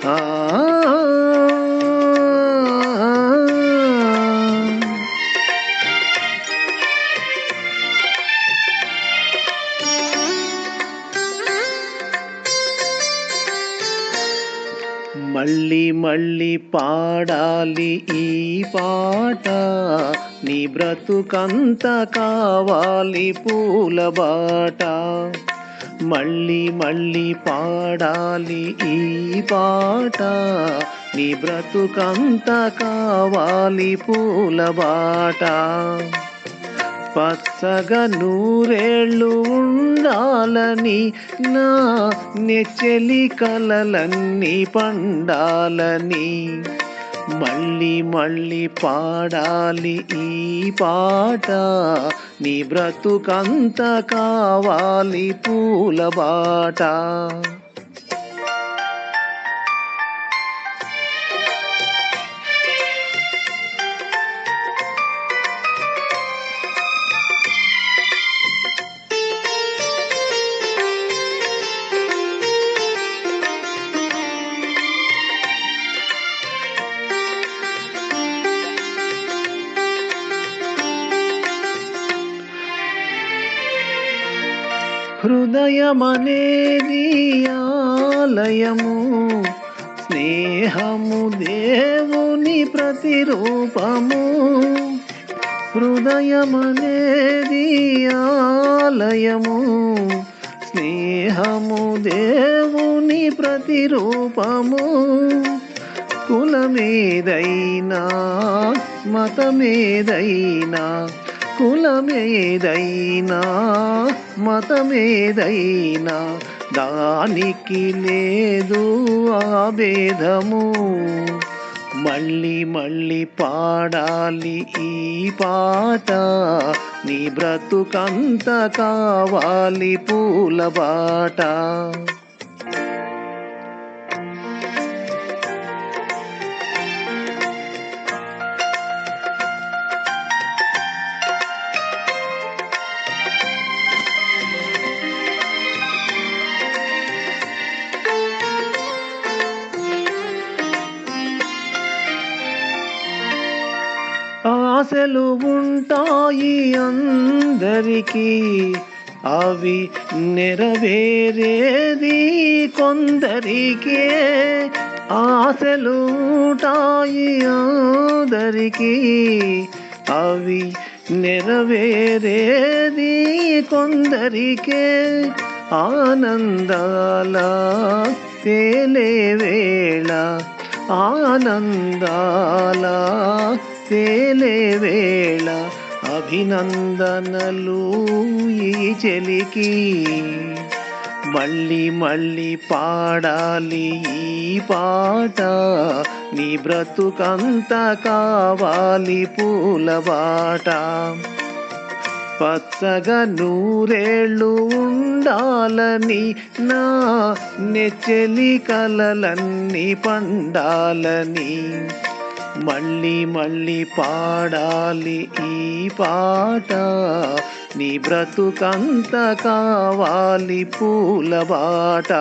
ఆ మళ్ళీ మళ్ళీ పాడాలి ఈ పాట, నీ బ్రతుకంత కావాలి పూలబాట. మళ్ళీ మళ్ళీ పాడాలి ఈ పాట, నీ బ్రతుకంత కావాలి పూలబాట. పచ్చగా నూరేళ్ళు ఉండాలని, నా నెచ్చెలి కలలన్నీ పండాలని. మళ్ళీ మళ్ళీ పాడాలి ఈ పాట, నీ బ్రతుకంత కావాలి పూలబాట. హృదయమనేది ఆలయము, స్నేహము దేవుని ప్రతిరూపము. హృదయమనేది ఆలయము, స్నేహము దేవుని ప్రతిరూపము. కులమేదైనా మతమేదైనా, కులమేదైనా మతమేదైనా, దానికి లేదు ఆభేదము. మళ్ళీ మళ్ళీ పాడాలి ఈ పాట, నీ బ్రతుకంత కావాలి పూలబాట. ఆశలు ఉంటాయి అందరికీ, అవి నెరవేరేది కొందరికే. ఆశలు ఉంటాయి అందరికీ, అవి నెరవేరేది కొందరికే. ఆనందాల తేలే వేళ, ఆనందాల తేలే వేళ, అభినందనలు ఈ చెలికి. మళ్ళీ మళ్ళీ పాడాలి ఈ పాట, నీ బ్రతుకంత కావాలి పూలబాట. పచ్చగా నూరేళ్ళు ఉండాలని, నా నెచ్చెలి కలలన్నీ పండాలని. మళ్ళీ మళ్ళీ పాడాలి ఈ పాట, నీ బ్రతుకంత కావాలి పూలబాట.